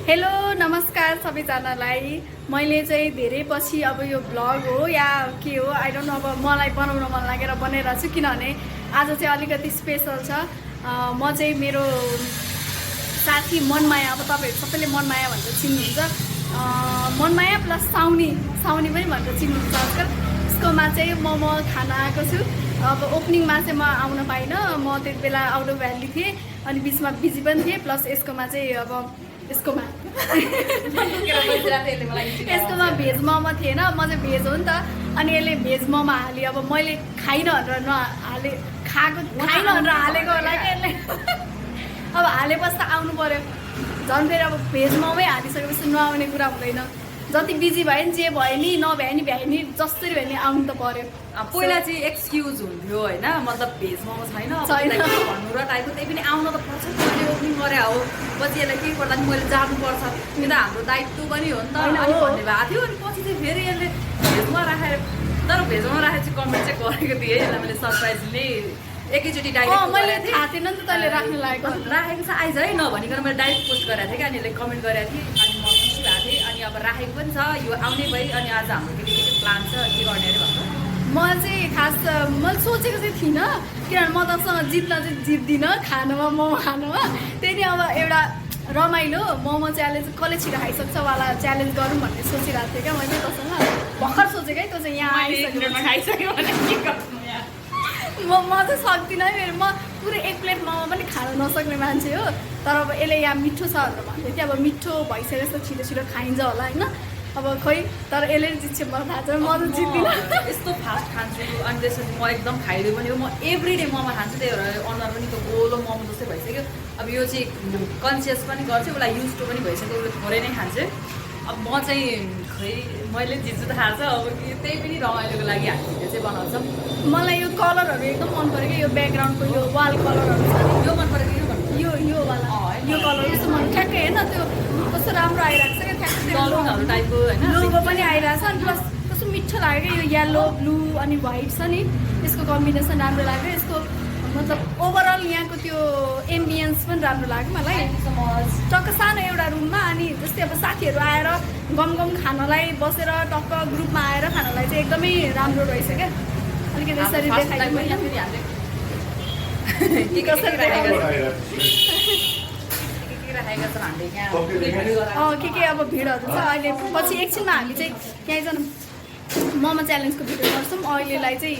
Hello नमस्कार सबैजनालाई। मैले चाहिँ धेरै पछि अब यो भ्लग हो या के हो आई डोन्ट नो, अब मलाई बनाउन मन लागेर बनाइरहेको छु किनभने आज चाहिँ अलिकति स्पेसल छ। म चाहिँ मेरो साथी मनमाया, अब तपाईँहरू सबैले मनमाया भनेर चिन्नुहुन्छ, मनमाया प्लस साउनी पनि भनेर चिन्नुहुन्छ आजकल। उसकोमा चाहिँ म खान आएको छु। अब ओपनिङमा चाहिँ म आउन पाइनँ, म त्यति बेला आउट अफ भ्याली थिएँ अनि बिचमा बिजी पनि थिएँ। प्लस यसकोमा चाहिँ अब यसकोमा भेज मोमो थिएन, म चाहिँ भेज हो नि त। अनि यसले भेज मोमो हाल्यो। अब मैले खाइनँ भनेर नहाले, खाइनँ भनेर हालेको होला क्या यसले। अब हालेपछि त आउनु पऱ्यो। झन् फेरि अब भेज मोमै हालिसकेपछि नआउने कुरा हुँदैन। जति बिजी भयो नि, जे भयो नि, नभ्याए नि भ्याए नि, जसरी भए नि आउनु त पऱ्यो। पहिला चाहिँ एक्सक्युज हुन्थ्यो होइन, मतलब भेज मोमो छैन भन्नु र टाइपको, त्यही पनि आउन त पर्छ, मैले ओपनिङ गरे हो, पछि यसलाई केही पर्दा नि मैले जानुपर्छ, किन हाम्रो दायित्व पनि हो नि त अनि भन्ने भएको थियो। अनि पछि चाहिँ फेरि यसले भेजमा राखेर, तर भेजमा राखेर चाहिँ कमेन्ट चाहिँ गरेको थिएँ यसलाई मैले सरप्राइजली एकैचोटि डाइरेक्ट मैले थाहा थिएन नि त तैँले राख्नु राखेको छ आइज है नभनिकन मैले डाइरेक्ट पोस्ट गरेको थिएँ क्या। अनि यसले कमेन्ट गरेको थिएँ अनि म खुसी भएको थिएँ। अनि अब राखेको पनि छ, यो आउने भइ। अनि आज हाम्रो के प्लान छ के गर्ने अरे भन्नु। म चाहिँ खास मैले सोचेको चाहिँ थिइनँ, किनभने म तसँग जित्न चाहिँ जित्दिनँ खानुमा, मोमो खानुमा। त्यही नै अब एउटा रमाइलो मोमो च्यालेन्ज कसले छिटो खाइसक्छ वाला च्यालेन्ज गरौँ भन्ने सोचिरहेको थिएँ क्या मैले तसँग। भर्खर सोचेको है, त्यो चाहिँ यहाँ आइसक्यो भने म चाहिँ सक्दिनँ है। मेरो म पुरै एक प्लेट मोमो पनि खान नसक्ने मान्छे हो। तर अब यसले यहाँ मिठो छ भनेर भन्दै थियो। अब मिठो भइसकेको छिटो छिटो खाइन्छ होला होइन। अब खोइ, तर यसले जित्छ मलाई थाहा छ, म त जित्दिनँ। यस्तो फास्ट खान्छु अनि त्यसपछि म एकदम खाइदियो भने म एभ्रिडे मोमो खान्छु। त्यही भएर अनुहार पनि त्यो गोलो मोमो जस्तै भइसक्यो। अब यो चाहिँ कन्सियस पनि गर्छु, उसलाई युज टु पनि भइसक्यो, उसले थोरै नै खान्छ। अब म चाहिँ खै मैले जित्छु त थाहा छ। अब त्यही पनि रमाइलोको लागि हामीले चाहिँ बनाउँछौँ। मलाई यो कलरहरू एकदम मन पऱ्यो क्या, यो ब्याकग्राउन्डको यो वाल कलरहरू छ नि, यो मन पऱ्यो कि यो वाला यो कलर यस्तो मन ठ्याक्कै हेर्न, त्यो कस्तो राम्रो आइरहेको छ क्या, ठ्याक्कै टाइपको होइन, लोगो पनि आइरहेको छ। अनि प्लस कस्तो मिठो लाग्यो यो येल्लो ब्लू अनि व्हाइट छ नि, यसको कम्बिनेसन राम्रो लाग्यो। यसको मतलब ओभरअल यहाँको त्यो एम्बियन्स पनि राम्रो लाग्यो मलाई। टक्क सानो एउटा रुममा अनि जस्तै अब साथीहरू आएर गम खानलाई बसेर टक्क ग्रुपमा आएर खानलाई चाहिँ एकदमै राम्रो रहेछ क्या। अलिकति यसरी देखाइदिनु के अब भिडहरू छ अहिले। पछि एकछिनमा हामी चाहिँ त्यहाँ एकजना मोमो च्यालेन्जको भिडियो गर्छौँ। अहिलेलाई चाहिँ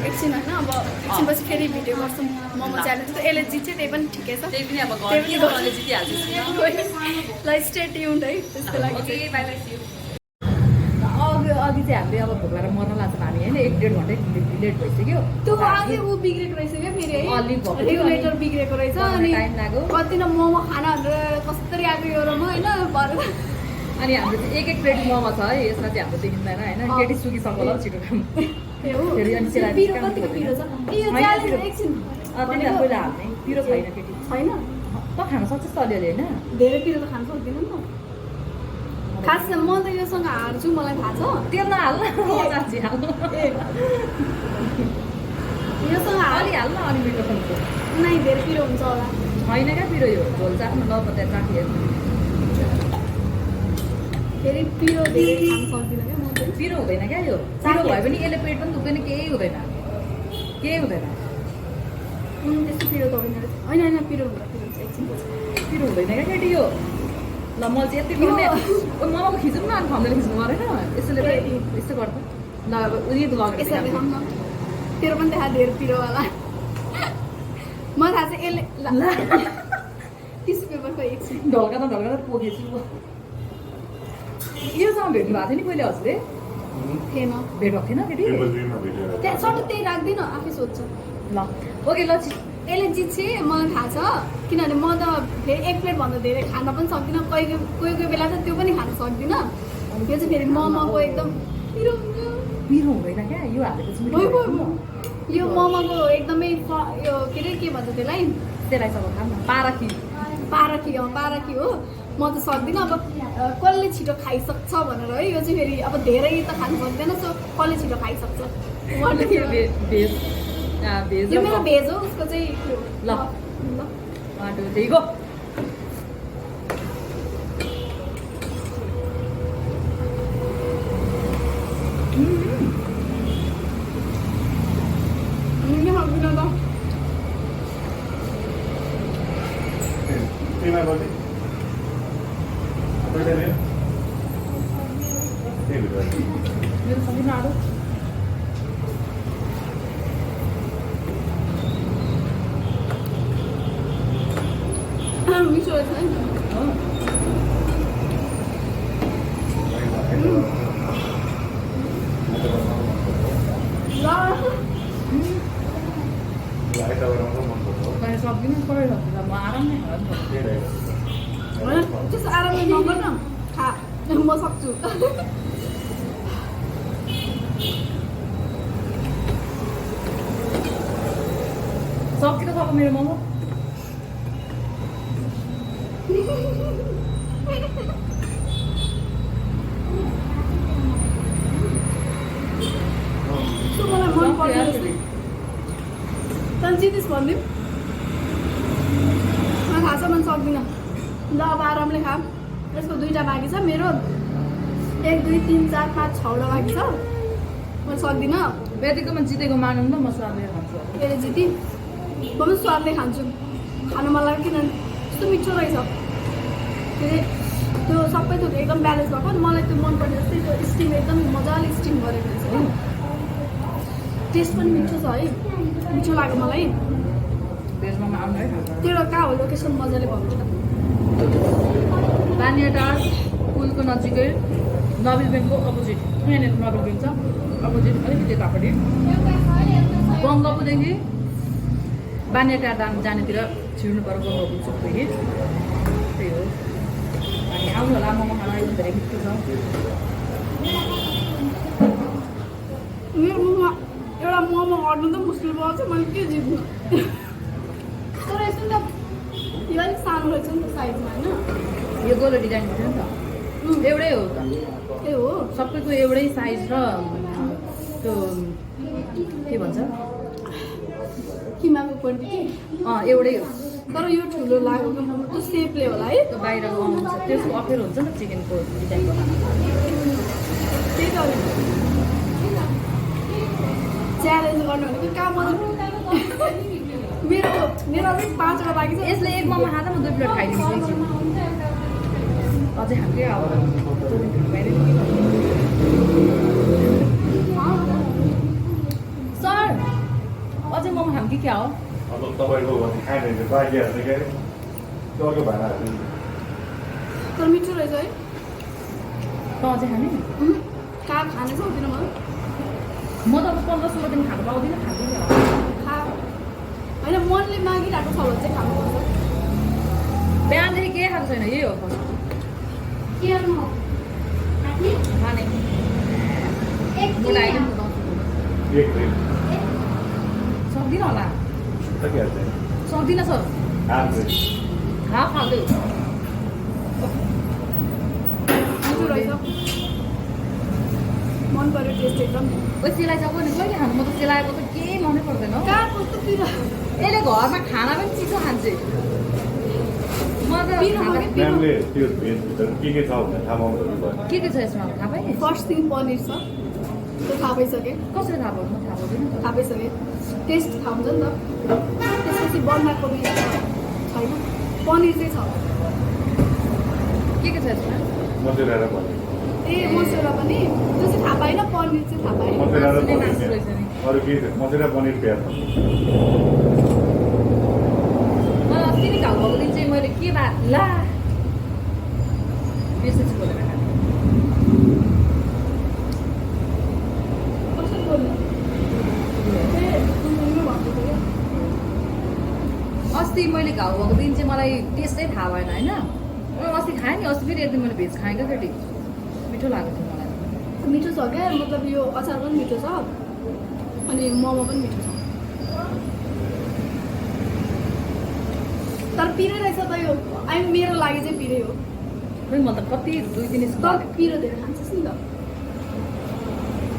एकछिन होइन, अब एकछिनपछि फेरि भिडियो गर्छौँ मोमो च्यालेन्जको। यसले जित्छ त्यही पनि ठिकै छ, ल स्टे ट्युन्ड है त्यसको लागि। अघि चाहिँ हामीले अब भोक लागेर मर्न लाग्छ हामी होइन, 1-1.5 घन्टा लेट भइसक्यो। त्यो अझै ऊ बिग्रेको रहेछ क्या फेरि है, रेगुलेटर बिग्रेको रहेछ। अनि टाइम लाग्यो कति न मोमो खाना भनेर कसरी आएको यो रोमा होइन भएर। अनि हाम्रो चाहिँ एक प्लेट मोमो छ है, यसमा चाहिँ हाम्रो देखिँदैन होइन, केटी सुकिसक्यो होला छिटो खानु। फेरि अनि पिरो कतिको पिरो छ यो च्यालेन्ज एकछिन पहिला हाल्ने पिरो छैन केटी छैन। त खान सक्छस् त अलिअलि होइन, धेरै पिरो त खान सक्दिनँ नि त। खास म त योसँग हार्छु, मलाई थाहा छ। त्यो नहाल्नु योसँग अलि हाल्न अनि मिठो खान्छ। नै धेरै पिरो हुन्छ होला, छैन क्या पिरो, यो झोल चाख्नु ल त्यहाँ चाखियो। फेरि पिरो धेरै खान सक्दिनँ क्या म चाहिँ। पिरो हुँदैन क्या यो, पिरो भयो भने यसले पेट पनि दुख्दैन, केही हुँदैन। त्यस्तो पिरो त होइन होइन होइन, पिरो हुन्छ एकछिन पिरो हुँदैन क्या केटी यो। ल म चाहिँ यति गर्ने मोमोको खिच्नु न, अनि खम्दै खिच्नु परेन यसले यस्तो गर्छ। ल अब उयो लगेर यसरी खाऊँ न, तेरो पनि देखा धेरै पिरोवाला। मलाई थाहा छ यसले टिस्यु पेपरको एकछिन ढल्का पोखेछु। योसँग भेट्नु भएको थियो नि पहिले हजुरले? थिएन, भेट भएको थिएन केटी? त्यहाँ सट्ट त्यही राख्दिनँ, आफै सोध्छ। ल ओके ल यसले जित्छ मलाई थाहा छ, किनभने म त फेरि एक प्लेटभन्दा धेरै खान पनि सक्दिनँ। कोही बेला त त्यो पनि खान सक्दिनँ। यो चाहिँ फेरि मोमोको एकदम पिरो हुँदैन क्या यो हालेपछि। यो मोमोको एकदमै यो के अरे के भन्छ त्यसलाई, त्यसलाई खाम न पारकी हो। म त सक्दिनँ। अब कसले छिटो खाइसक्छ भनेर है, यो चाहिँ फेरि अब धेरै त खानु सक्दैन, सो कसले छिटो खाइसक्छ। यो मेरो भेज हो, उसको चाहिँ ल 1 2 3 गो। बजे कहिले नि त्यही भित्र मेरो सबै नाडो मिठो रहेछ है हो आइतबारमा मन पर्छ कहिले सक्दिनँ कहिले सक्दिनँ म आराम नै होला नि त। त्यही रहेछ होइन त्यस्तो आरामले नगर न खा म सक्छु सक्यो त सक मेरो मोमो त्यो मलाई मन पर्दैन जस्तै तर जिनिस भनिदिउँ म थाहा छ मैले सक्दिनँ ल अब आरामले खा यसको 2टा बाँकी छ मेरो 1 2 3 4 5 6वटा बाँकी छ म सक्दिनँ यतिकोमा जितेको मानौँ न म स्वादले खान्छु अब। यसले जिति म पनि स्वादले खान्छु खानु मन लाग्यो किनभने यस्तो मिठो रहेछ के अरे त्यो सबै थोक एकदम ब्यालेन्स भएको अनि मलाई त्यो मनपर्ने जस्तै त्यो स्टिम एकदम मजाले स्टिम गरेको रहेछ हो टेस्ट पनि मिठो छ है मिठो लाग्यो मलाई भेजमा आउनु है खान्छ त्यो कहाँ हो लोकेसन मजाले भन्नु न बानियाटार पुलको नजिकै नबिल ब्याङ्कको अपोजिट यहाँनिर नबिल ब्याङ्क छ अपोजिट अलिकति यतापट्टि गङ्गापुदेखि बानियाटार जानेतिर छिर्नु पर्यो गङ्गापु चोकदेखि त्यही हो अनि आउनु होला मोमो खाना एकदम धेरै मिठो छ मेरो मुखमा एउटा मोमो अर्नु त मुस्किल भएको छ मैले के जित्नु तर यसो नि त यो अलिक सानो रहेछ नि त साइजमा होइन यो गोलो डिजाइन हुन्छ नि त एउटै हो त ए हो सबैको एउटै साइज र त्यो के भन्छ किमाको क्वान्टिटी एउटै हो तर यो ठुलो लाग्यो कि मोमो त्यो सेपले होला है त्यो बाहिरको आउँछ त्यसको अफेर हुन्छ नि चिकनको डिजाइनको त्यही त च्यालेन्ज गर्नु भनेको कहाँ मलाई मेरो अझै 5वटा बाँकी छ यसले एक मोमो खाँदा म 2 प्लेट खाइदिन्छु एकछिन अझै खाँदै अब सर अझै मोमो खाऊँ कि क्या हो अब तपाईँको भने खाने बाँकीहरू चाहिँ के अरे त्यो अर्को भाँडाहरू तर मिठो रहेछ है त अझै खाने कहाँ खाने सक्दिनँ म म त अब 15-16 दिन खानु पाउँदिनँ खाँदिनँ खा होइन मनले मागिरहेको छ भने चाहिँ खानुपर्छ बिहानदेखि केही खाएको छैन यही हो के गर्नु खाने मलाई आइदिनु एक प्लेट सक्दिनँ होला सकिहाल्छ सक्दिनँ सर हाफ प्लेट हाफ हाल्दै मिठो रहेछ मन पर्यो टेस्ट एकदम ओइ सेलाइसक्यो नि कहिले खानु म त सेलाएको त केही मनै पर्दैन हौ कहाँ कस्तो पिरो यसले घरमा खाना पनि चिसो खान्छे म त पिरो खाँदा- भयो कि पिरो म्यामले त्यो भेजभित्र के छ भनेर थाहा पाउनु भयो के छ यसमा थाहा पाएँ फर्स्ट थिङ पनिर छ त्यो थाहा पाइसकेँ कसरी थाहा भयो म थाहा पाउँदिनँ त थाहा पाइसकेँ टेस्ट थाहा हुन्छ नि त त्यसपछि बन्दाकोपी छैन पनिर चाहिँ छ के छ यसमा मसुरा र पनिर ए मसुरा पनि त्यो चाहिँ थाहा पाएन पनिर चाहिँ थाहा पाएँ मसुरा र मासुले मासु पनिर रहेछ नि। अरू के छ मसुरा पनिर प्याज मलाई अस्ति नै घाउ भएको दिन चाहिँ मैले के बा ला बिर्सेछु बोलेर खाने कसरी बोल्नु ए सुन्नु भन्छु क्या अस्ति मैले घाउ भएको दिन चाहिँ मलाई टेस्टै थाहा भएन होइन अस्ति खाएँ नि अस्ति फेरि एकदम मैले भेज खाएँ क्या केटी मिठो लागेको थियो मलाई मिठो छ क्या मतलब यो अचार पनि मिठो छ अनि मोमो पनि मिठो छ तर पिरो रहेछ त यो मेरो लागि चाहिँ पिरै हो खै म त कति 2-3 तर पिरो धेरै खान्छस् नि त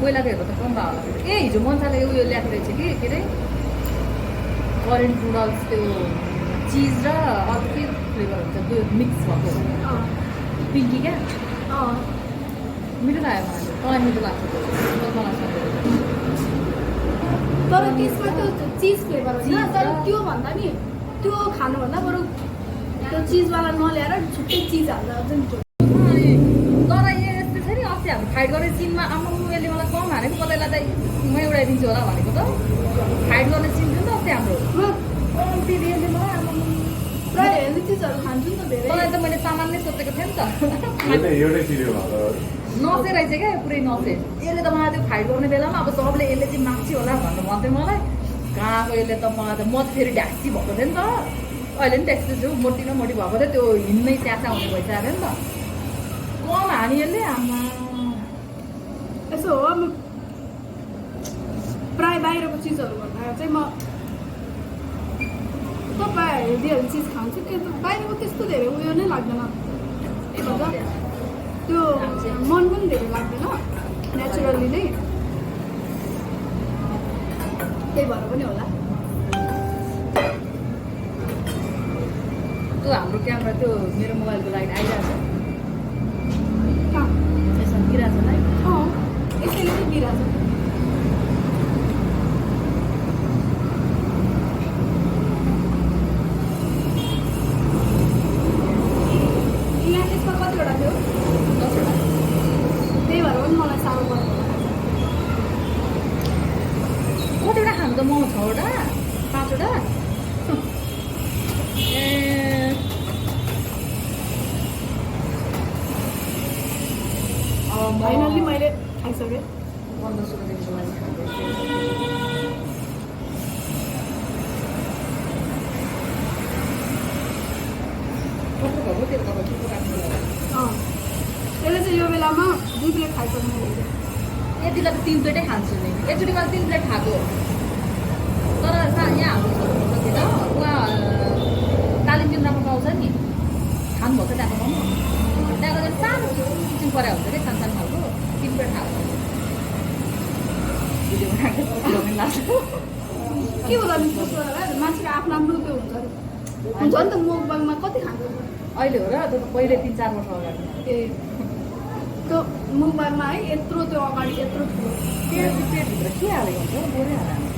पहिलाको हेर्दा त कम भयो होला ए हिजो मन्साले उयो ल्याएको रहेछ कि के अरे करेन्ट नुडल्स त्यो चिज र अरू के फ्लेभर हुन्छ त्यो मिक्स भएको अँ पिङ्की क्या अँ मिठो लाग्यो मलाई मलाई मिठो लाग्छ त्यो मलाई सधैँ तर त्यसमा त्यो चिज फ्लेभर चिज होइन तर र- त्यो भन्दा नि त्यो खानुभन्दा बरु त्यो चिजवाला नल्याएर छुट्टै चिज हाल्दा अझै मिठो। तर यस्तो छ नि अस्ति हाम्रो फाइट गर्ने सिनमा आम्मा यसले मलाई कम हानेको कतैलाई त म उडाइदिन्छु होला भनेको त फाइट गर्ने सिन थियो नि त अस्ति हाम्रो कम्ती दिएले मलाई आम्मा प्रायः हेल्दी चिजहरू खान्छु नि त धेरै। मलाई त मैले सामान नै सोचेको थिएँ नि त एउटै सिरियल नसे रहेछ क्या पुरै नसे यसले त मलाई त्यो फाइट गर्ने बेलामा अब सबले यसले चाहिँ माग्छ होला भनेर भन्थ्यो मलाई कहाँको यसले त मलाई त म त फेरि ढाक्सी भएको थिएँ नि त अहिले नि त्यस्तो छु मोटी न मोटी भएको थियो त्यो हिँड्नै च्याचा हुने भइसक्यो नि त कम हानी यसले आमा यसो हो म प्राय बाहिरको चिजहरू भन्दा चाहिँ म प्रायः हेल्दी चिज खान्छु त्यो बाहिरको त्यस्तो धेरै उयो नै लाग्दैन के भन्छ त्यो मन पनि धेरै लाग्दैन नेचुरली नै त्यही भएर पनि होला। त्यो हाम्रो क्यामेरा त्यो मेरो मोबाइलको लाइट आइरहेको छ कहाँ यसमा गिरहेको छ लाइट यसैले चाहिँ दिइरहेको छ। यहाँ यसमा कतिवटा थियो 10 वटा त्यही भएर पनि मलाई साह्रो पर्छ। कतिवटा खानु त म 6 वटा 5 वटा ए फाइनल्ली मैले खाइसकेँ। 1500 रुपियाँको लागि कस्तो भएको त्यो तपाईँ के राख्नु त्यसले चाहिँ यो बेलामा 2 प्लेट खाइसक्नु हुन्छ। यति बेला त 3 प्लेटै खान्छु नि एकचोटि मैले 3 प्लेट खाएको तर यहाँ हाम्रो छोरातिर उहाँ कालिम्पोङमा पाउँछ नि खानुभएको त्यहाँको मोमो त्यहाँको चाहिँ सानो किचन परेको हुन्छ क्या सानो सानो खालको 3 प्लेट खाएको भिडियो बनाएको लाग्छ के होला नि मान्छेको आफ्नो आफ्नो त्यो हुन्छ नि त मुखबाङमा कति खान्छ अहिले हो र त्यो त पहिले 3-4 वर्ष अगाडि ए त्यो मुखबाङमा है यत्रो त्यो अगाडि यत्रो ठुलो पेटभित्र के हालेको हुन्छ बोरै हालेको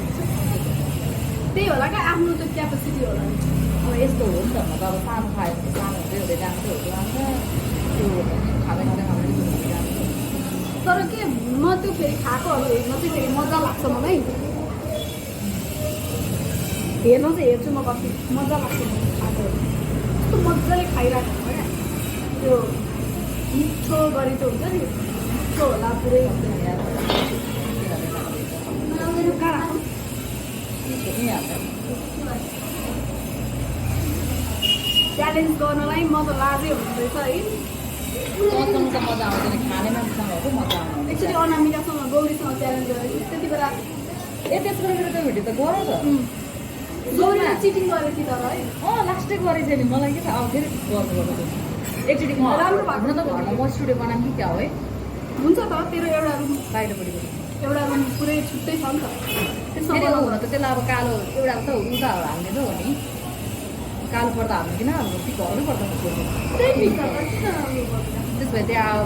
त्यही होला क्या आफ्नो त्यो क्यापेसिटी होला नि। अब यस्तो हो नि त अब सानो खायो भने सानो हुँदै हुँदै जान्छ जान्छ त्यो खाँदै खाँदै खाँदै जान्छ तर के म त्यो फेरि खाएकोहरू हेर्न चाहिँ फेरि मजा लाग्छ मलाई हेर्न चाहिँ हेर्छु म कति मजा लाग्छ मलाई खाएकोहरू कस्तो मजाले खाइरहेको हुन्छ क्या त्यो मिठो गरी त्यो हुन्छ नि मिठो होला पुरै कहाँ राख्नु च्यालेन्ज गर्नलाई म त लाजै हुँदैछ है। मसँग त मजा आउँदैन खाने मान्छेसँग हो मजा आउँदैन एक्चुली अनामिकासँग गौरीसँग च्यालेन्ज गरेको त्यति बेला ए त्यसको मेरो त भिडियो त गऱ्यो त गौरीले चिटिङ गरेको थियो तर है लास्टै गरेछ नि मलाई के थाहा अब फेरि गर्नुपर्छ एकचोटि म राम्रो भएको हुन त घरमा म स्टुडियो बनाऊँ कि क्या हो है हुन्छ त तेरो एउटा रुम बाहिरपट्टि एउटा रुम पुरै छुट्टै छ नि त त्यसमा फेरि बनाउनु हुन त त्यसलाई अब कालो एउटा त उता हाल्ने त हो नि कालो पर्दा हाल्नु किन हाम्रो ती घरमै पर्दा त्यही ठिक छ त किन उयो गर्दैन। त्यस भए त्यहाँ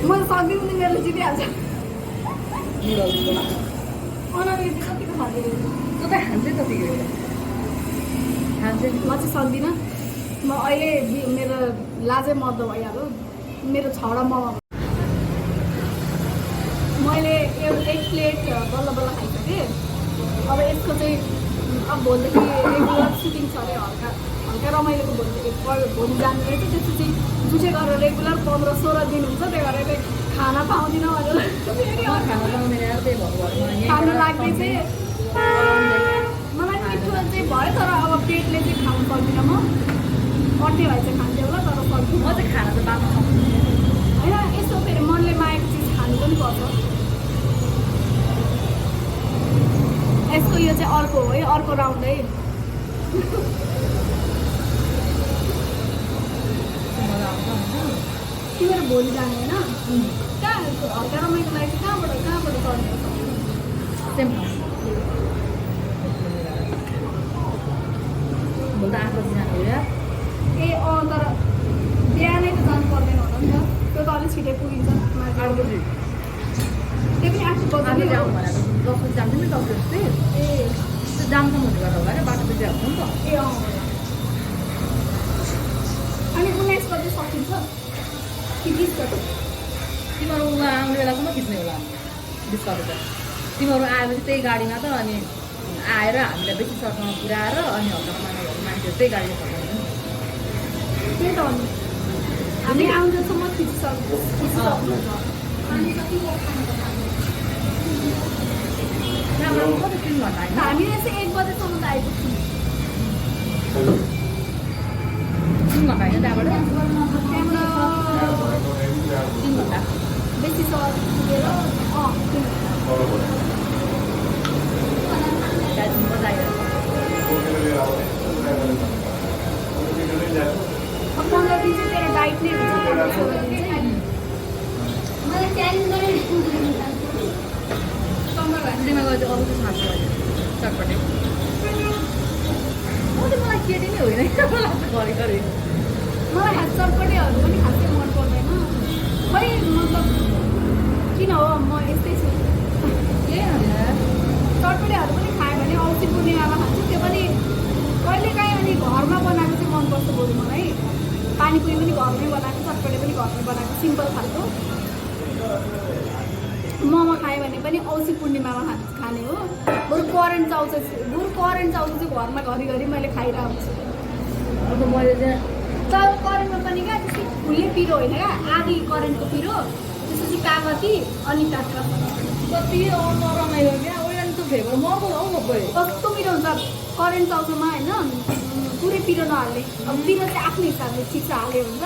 म सक्दिनँ नि मेरो जितिहाल्छ नुडल्सको अनामिका चाहिँ कतिको खाँदैन त्यो त खान्छै त त्यो खान्छै म चाहिँ सक्दिनँ म अहिले मेरो लाजै मर्दो भइहाल्यो मेरो 6वटा मोमो मैले एक प्लेट बल्ल बल्ल खाइसकेँ। अब यसको चाहिँ अब भोलिदेखि रेगुलर सुटिङ छ अरे हल्का हल्का रमाइलोको भोलि जानु रहेछ त्यसपछि जुठे गरेर रेगुलर 15-16 दिन हुन्छ त्यही भएर खाना पाउँदिनँ हजुर खाना बनाउने त्यही भएको खानु लाग्दै चाहिँ मलाई मिठो चाहिँ भयो तर अब पेटले चाहिँ खानु सक्दिनँ म अट्टे भए चाहिँ खान्थेँ होला तर सक्दिनँ म चाहिँ खाना त बाँच्न सक्छु होइन यस्तो फेरि मनले मागेको चिज खानु पनि पर्छ। यसको यो चाहिँ अर्को हो है अर्को राउन्ड है तिमीहरू भोलि जाने होइन कहाँ हल्का रमाइलो लागि कहाँबाट गर्ने सेम भोलि त 8 बजी जानु हो या ए तर बिहानै त जानु पर्दैन होला नि त त्यो त अलिक छिटै पुगिन्छ 8 बजी त्यो पनि 8 बजी नै जाउँ हो। भनेर 10 बजी जान्छ नि 10 बजी ए त्यो जाम त हुने गर्दा होला क्या 12 बजी आउँछ नि त ए खिच्छ कि 20 गते तिमीहरू उहाँ आउने बेलासम्म खिच्ने होला डिस्कभर त तिमीहरू आएपछि त्यही गाडीमा त अनि आएर हामीलाई बेसी सर्टमा पुऱ्याएर अनि हप्तामा मान्छेहरू त्यही गाडीमा फर्काउँछ नि त्यही त हो नि हामी आउँदासम्म खिचिसक्नु त्यहाँबाट कति 3 घन्टा होइन हामी यसै 1 बजेसम्म त आइपुग्छौँ 3 घन्टा होइन त्यहाँबाट त्यहाँबाट 3 घन्टा बेसी सहर पुगेर 3 घन्टा दार्जिलिङ मजा आयो 15 दिन चाहिँ तेरो डाइट नै हुन्छ 16 दिन चाहिँ मलाई च्यालेन्ज गरेर घन्टीमा गएर चाहिँ अरू चाहिँ खान्छ चटपटे मलाई केटी नै होइन मलाई त घरि मलाई खास चटपटेहरू पनि खासै मन पर्दैन खै मतलब किन हो म यस्तै छु के होइन चटपटेहरू पनि खायो भने औँसी पूर्णिमामा खान्छु त्यो पनि कहिलेकाहीँ अनि घरमा बनाएको चाहिँ मनपर्छ बरु मलाई पानीपुरी पनि घरमै बनाएको चटपटे पनि घरमै बनाएको सिम्पल खालको मोमो खायो भने पनि औँसी पूर्णिमामा खाने हो बरु करेन्ट चाउचा चाहिँ घरमा घरिघरि मैले खाइरहेको हुन्छु अब मैले चाहिँ तर करेन्टमा पनि क्या त्यस्तै फुल्ने पिरो होइन क्या आधी करेन्टको पिरो त्यसपछि कागती अनि काँक्रा कति नरमाइलो क्या ओइरन त्यो फ्लेभर मर्को हौ गयो कस्तो पिरो हुन्छ करेन्ट चाउचामा होइन पुरै पिरो नहाल्ने अब पिरो चाहिँ आफ्नो हिसाबले चिसा हाल्यो हुन्छ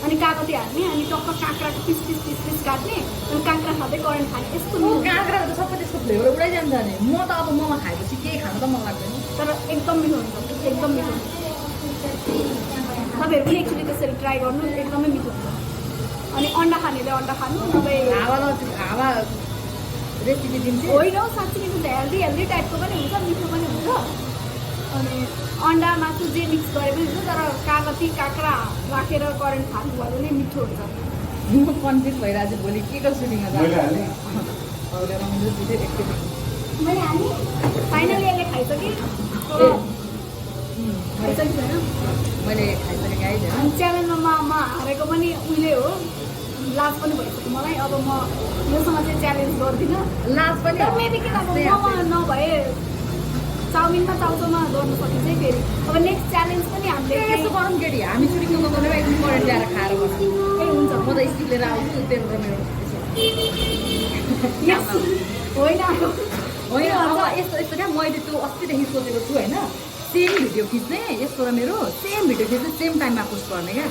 अनि कागती हाल्ने अनि टक्क काँक्राको पिस काट्ने अनि काँक्रा खाँदै करेन्ट खाने यस्तो काँक्रा त सबै त्यसको फ्लेभर उडाइजान्छ नि म त अब मोमो खाएपछि केही खान त मन लाग्दैन तर एकदम मिठो हुन्छ एकदम मिठो हुन्छ तपाईँहरू पनि एक्चुली त्यसरी ट्राई गर्नु एकदमै मिठो हुन्छ अनि अन्डा खानेले अन्डा खानु नभए हावा रेसिपी दिन्छ होइन हौ साँच्चै हुन्छ हेल्दी टाइपको पनि हुन्छ मिठो पनि हुन्छ अनि अन्डा मासु जे मिक्स गरे पनि हुन्छ तर कागती काँक्रा राखेर करेन्ट खानुभयो भने मिठो हुन्छ म कन्फ्युज भइरहेको छु भोलि के को सुटिङमा मैले हालेँ। मैले हालेँ फाइनली यसले खाइसकेँ खाइसकेँ छैन मैले खाइसकेको आइदिएन अनि च्यालेन्जमा म हारेको पनि उहिले हो लाज पनि भइसक्यो मलाई अब म योसँग चाहिँ च्यालेन्ज गर्दिनँ लाज पनि तर मेबी किन अब मोमो नभए चाउमिनमा चाउचाउमा गर्नु सकिन्छ है फेरि अब नेक्स्ट च्यालेन्ज पनि हामीले यसो गरौँ केटी हामी सुटिङमा गएर एकदम करेन्ट ल्याएर खाएर बस्छौँ ए हुन्छ म त स्टिक लिएर आउँछु तेरो र मेरो Yes. होइन होइन अब यस्तो यस्तो क्या मैले त्यो अस्तिदेखि सोचेको छु होइन सेम भिडियो खिच्ने यस्तो र मेरो सेम भिडियो खिच्ने सेम टाइममा पोस्ट गर्ने क्या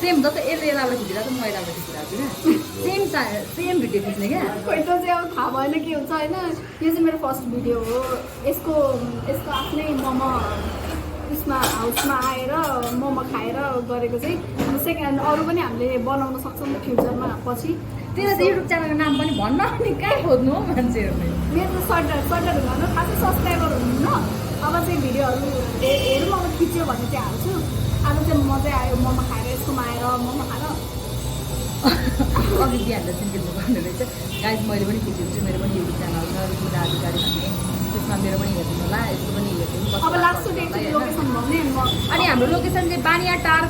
सेम जस्तो यसले यसलाई खिचिरहेको छ म यसलाई खिचिरहेको छु क्या सेम भिडियो खिच्ने क्या खोइ त चाहिँ अब थाहा भएन के हुन्छ होइन यो चाहिँ मेरो फर्स्ट भिडियो हो यसको आफ्नै मोमो उसमा हाउसमा आएर मोमो खाएर गरेको चाहिँ सेकेन्ड अरू पनि हामीले बनाउन सक्छौँ फ्युचरमा पछि तेरो त युट्युब च्यानलको नाम पनि भन्न नि कहाँ खोज्नु हो मान्छेहरूले मेरो त सर्टर हुनु खासै सब्सक्राइबर हुनुहुन्न अब चाहिँ भिडियोहरू हेरौँ अब खिच्यो भने चाहिँ हाल्छु आज चाहिँ मजै आयो मोमो खाएर यसकोमा आएर मोमो खाएर अघि बिहान सिन्किनु गर्नु रहेछ गाइज मैले पनि खिचिदिन्छु मेरो पनि युट्युब च्यानल छ रिमिता अधिकारी भन्ने त्यसमा मेरो पनि हेरिदिनु होला यसको पनि हेरिदिनु अब लास्ट एकचोटि लोकेसन भन्ने अनि हाम्रो लोकेसन चाहिँ बानियाटार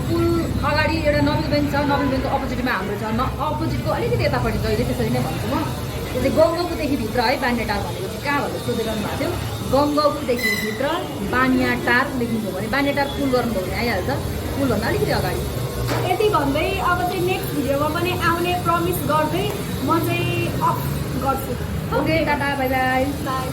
पुल अगाडि एउटा नबिल ब्याङ्क छ नबिल ब्याङ्कको अपोजिटमा हाम्रो छ अपोजिटको अलिकति यतापट्टि जहिले त्यसरी नै भन्छु म त्यो चाहिँ गङ्गापुदेखि भित्र है बानियाटार भनेको चाहिँ कहाँ भनेर सोधिरहनु भएको थियो गङ्गापुदेखि भित्र बानियाटार लेख्नुभयो भने बानियाटार पुल गर्नुभयो भने आइहाल्छ पुलभन्दा अलिकति अगाडि यति भन्दै अब चाहिँ नेक्स्ट भिडियोमा पनि आउने प्रमिस गर्दै म चाहिँ अफ गर्छु okay tata bye by by